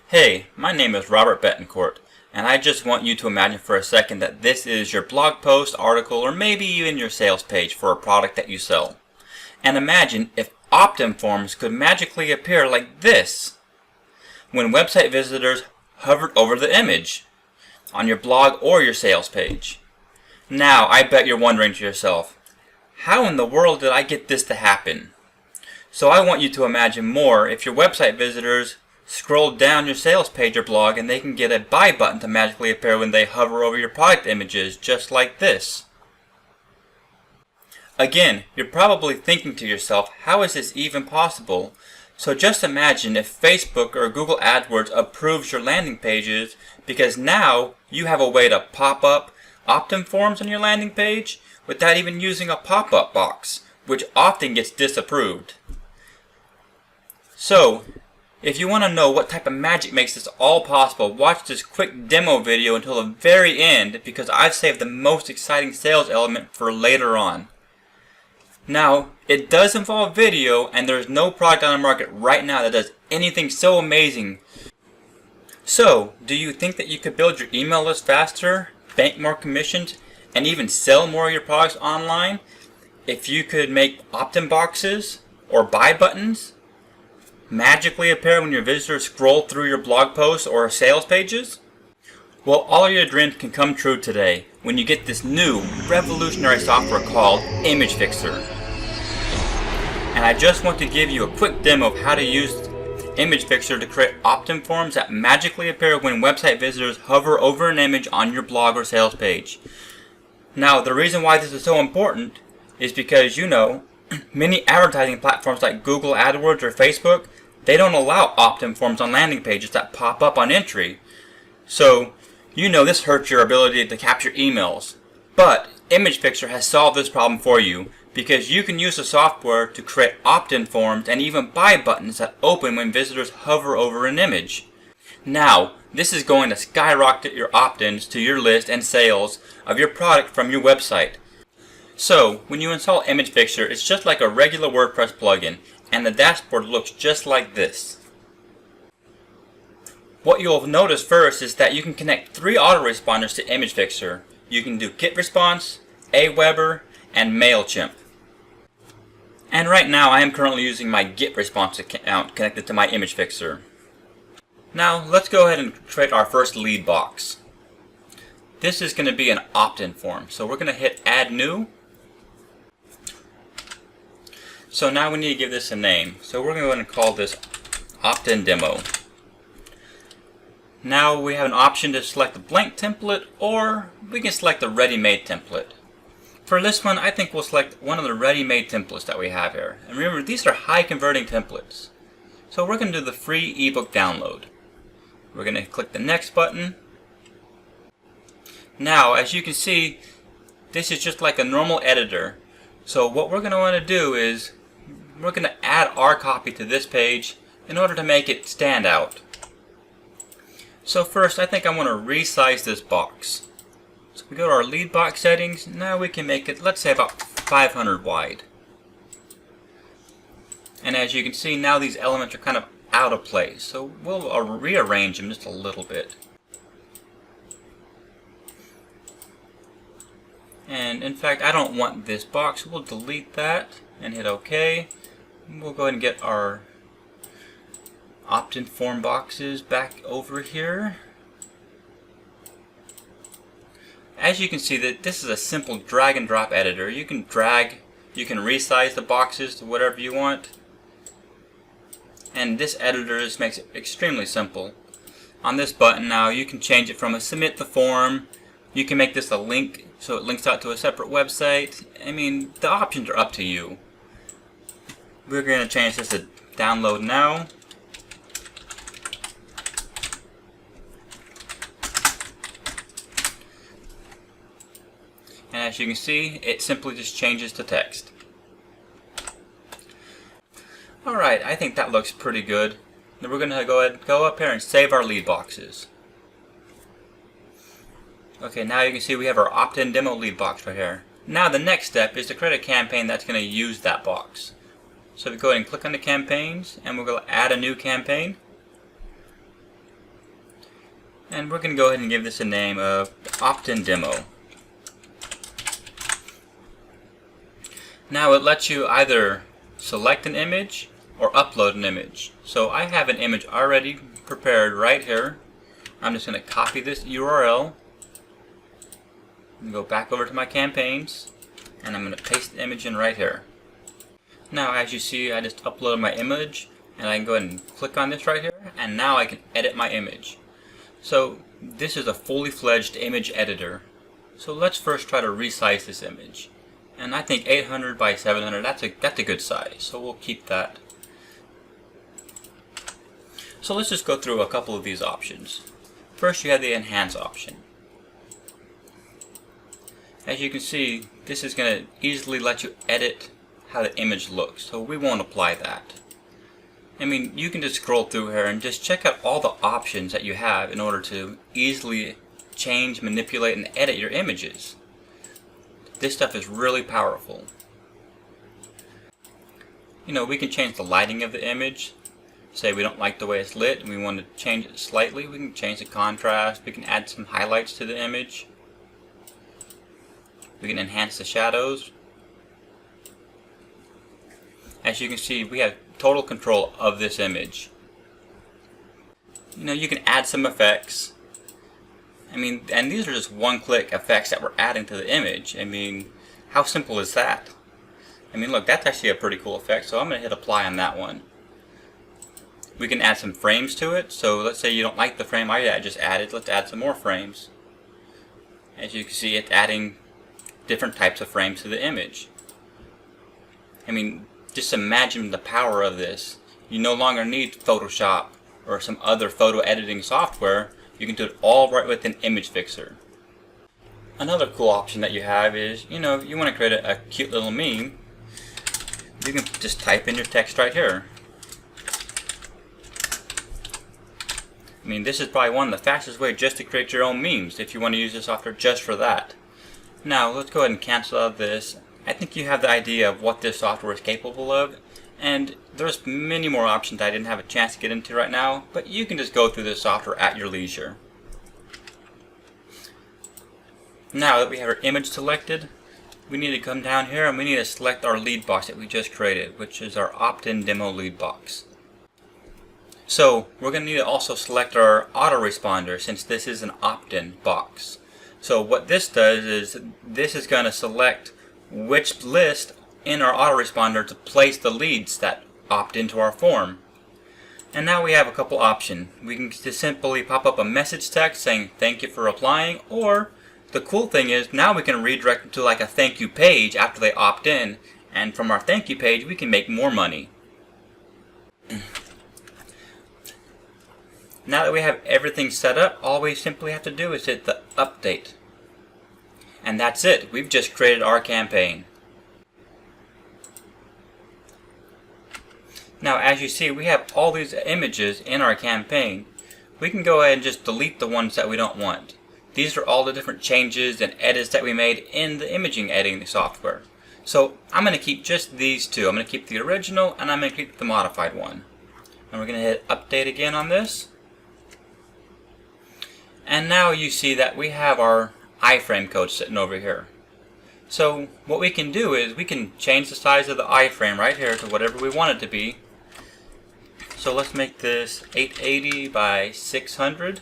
Hey, my name is Robert Betancourt, and I just want you to imagine for a second that this is your blog post, article, or maybe even your sales page for a product that you sell. And imagine if opt-in forms could magically appear like this when website visitors hovered over the image on your blog or your sales page. Now, I bet you're wondering to yourself, how in the world did I get this to happen? So I want you to imagine more if your website visitors scroll down your sales page or blog and they can get a buy button to magically appear when they hover over your product images, just like this. Again, you're probably thinking to yourself, how is this even possible? So just imagine if Facebook or Google AdWords approves your landing pages, because now you have a way to pop up opt-in forms on your landing page without even using a pop-up box, which often gets disapproved. So, if you want to know what type of magic makes this all possible, watch this quick demo video until the very end, because I've saved the most exciting sales element for later on. Now, it does involve video, and there's no product on the market right now that does anything so amazing. So, do you think that you could build your email list faster, bank more commissions, and even sell more of your products online if you could make opt-in boxes or buy buttons magically appear when your visitors scroll through your blog posts or sales pages? Well, all your dreams can come true today when you get this new revolutionary software called Image Fixer. And I just want to give you a quick demo of how to use Image Fixer to create opt-in forms that magically appear when website visitors hover over an image on your blog or sales page. Now, the reason why this is so important is because many advertising platforms like Google AdWords or Facebook, they don't allow opt-in forms on landing pages that pop up on entry. So, this hurts your ability to capture emails. But Image Fixer has solved this problem for you, because you can use the software to create opt-in forms and even buy buttons that open when visitors hover over an image. Now, this is going to skyrocket your opt-ins to your list and sales of your product from your website. So, when you install Image Fixer, it's just like a regular WordPress plugin, and the dashboard looks just like this. What you'll notice first is that you can connect 3 autoresponders to Image Fixer. You can do GetResponse, Aweber, and MailChimp. And right now I am currently using my GetResponse account connected to my Image Fixer. Now let's go ahead and create our first lead box. This is going to be an opt-in form, so we're going to hit Add New. So now we need to give this a name. So we're going to go ahead and call this Opt-in Demo. Now we have an option to select a blank template, or we can select a ready-made template. For this one, I think we'll select one of the ready-made templates that we have here. And remember, these are high-converting templates. So we're going to do the free ebook download. We're going to click the Next button. Now, as you can see, this is just like a normal editor. So what we're going to want to do is we're going to add our copy to this page in order to make it stand out. So first, I think I want to resize this box. So we go to our lead box settings. Now we can make it, let's say, about 500 wide. And as you can see, now these elements are kind of out of place. So we'll rearrange them just a little bit. And in fact, I don't want this box. We'll delete that and hit OK. We'll go ahead and get our opt-in form boxes back over here. As you can see, that this is a simple drag and drop editor. You can drag, you can resize the boxes to whatever you want. And this editor just makes it extremely simple. On this button now, you can change it from a submit the form. You can make this a link so it links out to a separate website. I mean, the options are up to you. We're going to change this to download now. And as you can see, it simply just changes to text. Alright, I think that looks pretty good. Then we're going to go up here and save our lead boxes. Okay, now you can see we have our opt-in demo lead box right here. Now the next step is to create a campaign that's going to use that box. So we go ahead and click on the campaigns, and we'll go add a new campaign. And we're going to go ahead and give this a name of opt-in demo. Now it lets you either select an image or upload an image. So I have an image already prepared right here. I'm just going to copy this URL and go back over to my campaigns, and I'm going to paste the image in right here. Now as you see, I just uploaded my image, and I can go ahead and click on this right here, and now I can edit my image. So this is a fully fledged image editor. So let's first try to resize this image. And I think 800 by 700, that's a good size, so we'll keep that. So let's just go through a couple of these options. First, you have the enhance option. As you can see, this is going to easily let you edit how the image looks, so we won't apply that. I mean, you can just scroll through here and just check out all the options that you have in order to easily change, manipulate, and edit your images. This stuff is really powerful. You know, we can change the lighting of the image. Say we don't like the way it's lit and we want to change it slightly. We can change the contrast. We can add some highlights to the image. We can enhance the shadows. As you can see, we have total control of this image. You know, you can add some effects. I mean, and these are just one-click effects that we're adding to the image. I mean, how simple is that? I mean, look, that's actually a pretty cool effect, so I'm going to hit apply on that one. We can add some frames to it, so let's say you don't like the frame I just added, let's add some more frames. As you can see, it's adding different types of frames to the image. I mean, just imagine the power of this. You no longer need Photoshop or some other photo editing software. You can do it all right within Image Fixer. Another cool option that you have is, you know, if you want to create a cute little meme, you can just type in your text right here. I mean, this is probably one of the fastest ways just to create your own memes if you want to use this software just for that. Now, let's go ahead and cancel out this. I think you have the idea of what this software is capable of, and there's many more options I didn't have a chance to get into right now, but you can just go through this software at your leisure. Now that we have our image selected, we need to come down here and we need to select our lead box that we just created, which is our opt-in demo lead box. So we're going to need to also select our autoresponder since this is an opt-in box. So what this does is this is going to select which list in our autoresponder to place the leads that opt into our form. And now we have a couple options. We can just simply pop up a message text saying thank you for applying, or the cool thing is now we can redirect them to like a thank you page after they opt in, and from our thank you page we can make more money. Now that we have everything set up, all we simply have to do is hit the update. And that's it. We've just created our campaign. Now as you see, we have all these images in our campaign. We can go ahead and just delete the ones that we don't want. These are all the different changes and edits that we made in the imaging editing software. So I'm going to keep just these two. I'm going to keep the original and I'm going to keep the modified one. And we're going to hit update again on this. And now you see that we have our iframe code sitting over here. So what we can do is we can change the size of the iframe right here to whatever we want it to be. So let's make this 880 by 600.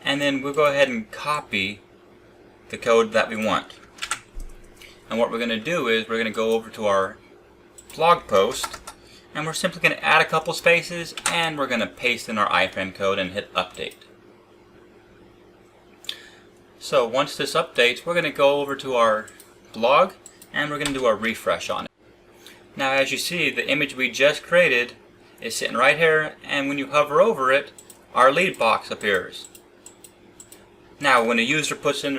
And then we'll go ahead and copy the code that we want. And what we're going to do is we're going to go over to our blog post and we're simply going to add a couple spaces and we're going to paste in our iframe code and hit update. So once this updates, we're going to go over to our blog and we're going to do a refresh on it. Now as you see, the image we just created is sitting right here, and when you hover over it, our lead box appears. Now when a user puts in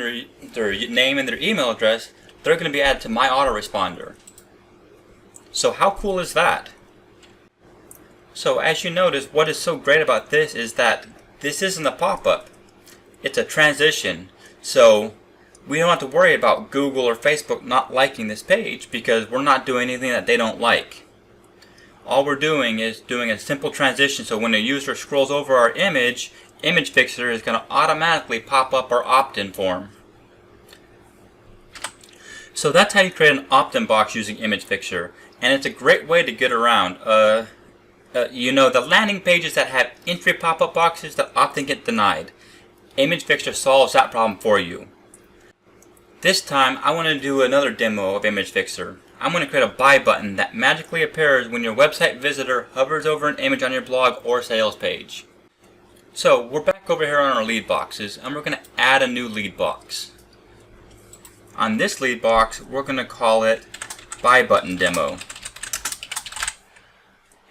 their name and their email address, they're going to be added to my autoresponder. So how cool is that? So as you notice, what is so great about this is that this isn't a pop-up. It's a transition. So we don't have to worry about Google or Facebook not liking this page because we're not doing anything that they don't like. all we're doing is doing a simple transition, so when a user scrolls over our image, Image Fixer is going to automatically pop up our opt-in form. So that's how you create an opt-in box using Image Fixer, and it's a great way to get around. The landing pages that have entry pop-up boxes that often get denied. Image Fixer solves that problem for you. This time I want to do another demo of Image Fixer. I'm going to create a buy button that magically appears when your website visitor hovers over an image on your blog or sales page. So we're back over here on our lead boxes, and we're going to add a new lead box. On this lead box, we're going to call it Buy Button Demo.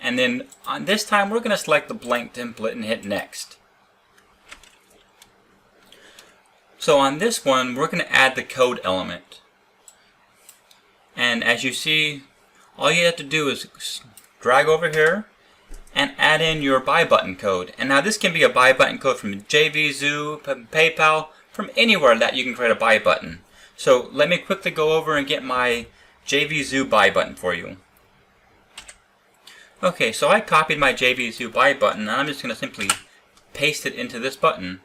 And then on this time, we're going to select the blank template and hit Next. So on this one, we're going to add the code element. And as you see, all you have to do is drag over here and add in your buy button code. And now this can be a buy button code from JVZoo, from PayPal, from anywhere that you can create a buy button. So let me quickly go over and get my JVZoo buy button for you. Okay, so I copied my JVZoo buy button, and I'm just going to simply paste it into this button.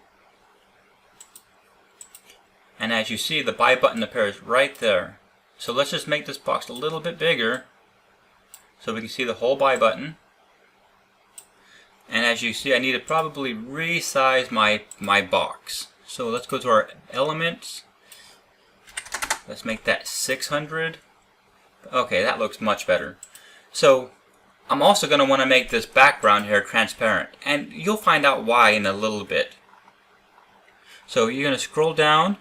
And as you see, the buy button appears right there. So let's just make this box a little bit bigger so we can see the whole buy button. And as you see, I need to probably resize my box. So let's go to our elements. Let's make that 600. Okay, that looks much better. So I'm also going to want to make this background here transparent, and you'll find out why in a little bit. So you're going to scroll down,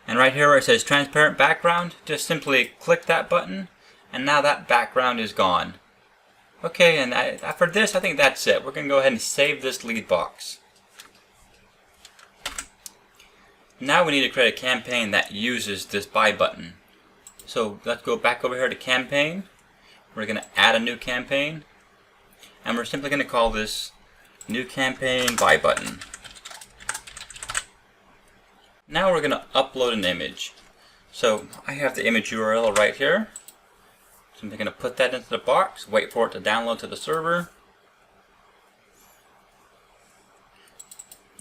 and right here where it says transparent background, just simply click that button, and now that background is gone. Okay, and for this, I think that's it. We're going to go ahead and save this lead box. Now we need to create a campaign that uses this buy button. So let's go back over here to campaign. We're going to add a new campaign, and we're simply going to call this new campaign buy button. Now we're going to upload an image. So I have the image URL right here. So I'm going to put that into the box, wait for it to download to the server.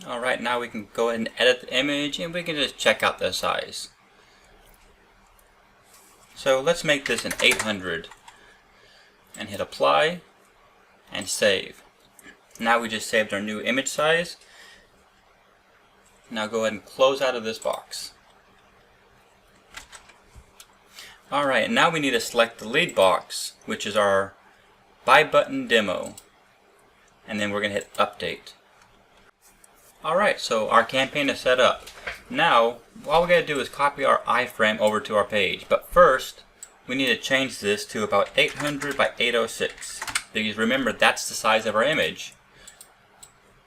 Alright, now we can go ahead and edit the image, and we can just check out the size. So let's make this an 800 and hit apply and save. Now we just saved our new image size. Now go ahead and close out of this box. Alright, now we need to select the lead box, which is our buy button demo. And then we're going to hit update. Alright, so our campaign is set up. Now, all we got to do is copy our iframe over to our page. But first, we need to change this to about 800 by 806. Because remember, that's the size of our image.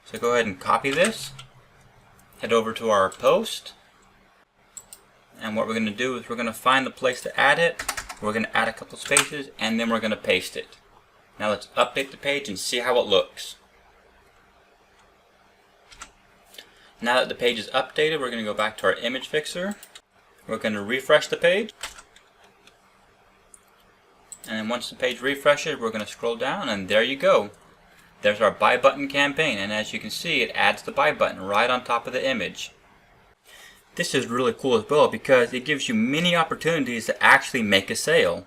So go ahead and copy this. Head over to our post. And what we're going to do is we're going to find the place to add it. We're going to add a couple spaces, and then we're going to paste it. Now let's update the page and see how it looks. Now that the page is updated, we're going to go back to our Image Fixer. We're going to refresh the page. And then once the page refreshes, we're going to scroll down, and there you go. There's our buy button campaign, and as you can see, it adds the buy button right on top of the image. This is really cool as well because it gives you many opportunities to actually make a sale.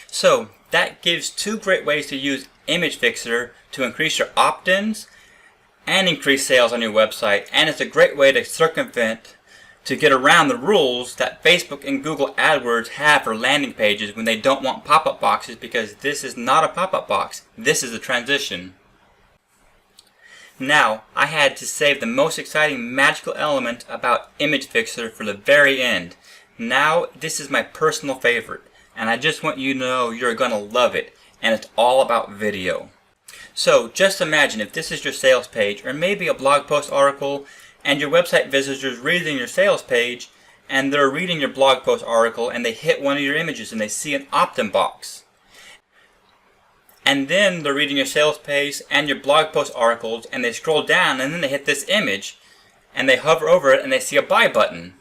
So that gives two great ways to use Image Fixer to increase your opt-ins and increase sales on your website, and it's a great way to circumvent, to get around the rules that Facebook and Google AdWords have for landing pages when they don't want pop-up boxes, because this is not a pop-up box, this is a transition. Now, I had to save the most exciting magical element about Image Fixer for the very end. Now, this is my personal favorite, and I just want you to know you're going to love it, and it's all about video. So, just imagine if this is your sales page, or maybe a blog post article, and your website visitors reading your sales page, and they're reading your blog post article, and they hit one of your images, and they see an opt-in box. And then they're reading your sales page and your blog post articles, and they scroll down, and then they hit this image, and they hover over it, and they see a buy button.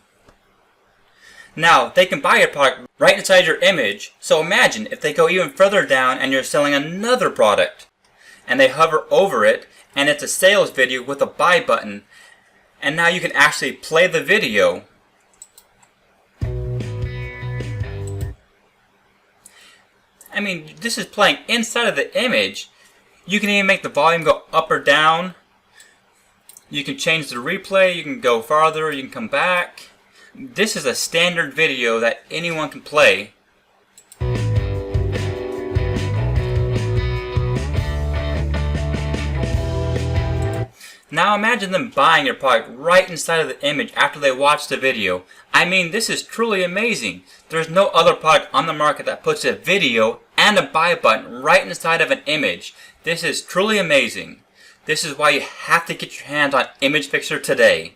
Now, they can buy your product right inside your image, so imagine if they go even further down and you're selling another product, and they hover over it, and it's a sales video with a buy button, and now you can actually play the video. I mean, this is playing inside of the image. You can even make the volume go up or down. You can change the replay, you can go farther, you can come back. This is a standard video that anyone can play. Now imagine them buying your product right inside of the image after they watch the video. I mean, this is truly amazing. There's no other product on the market that puts a video and a buy button right inside of an image. This is truly amazing. This is why you have to get your hands on Image Fixer today.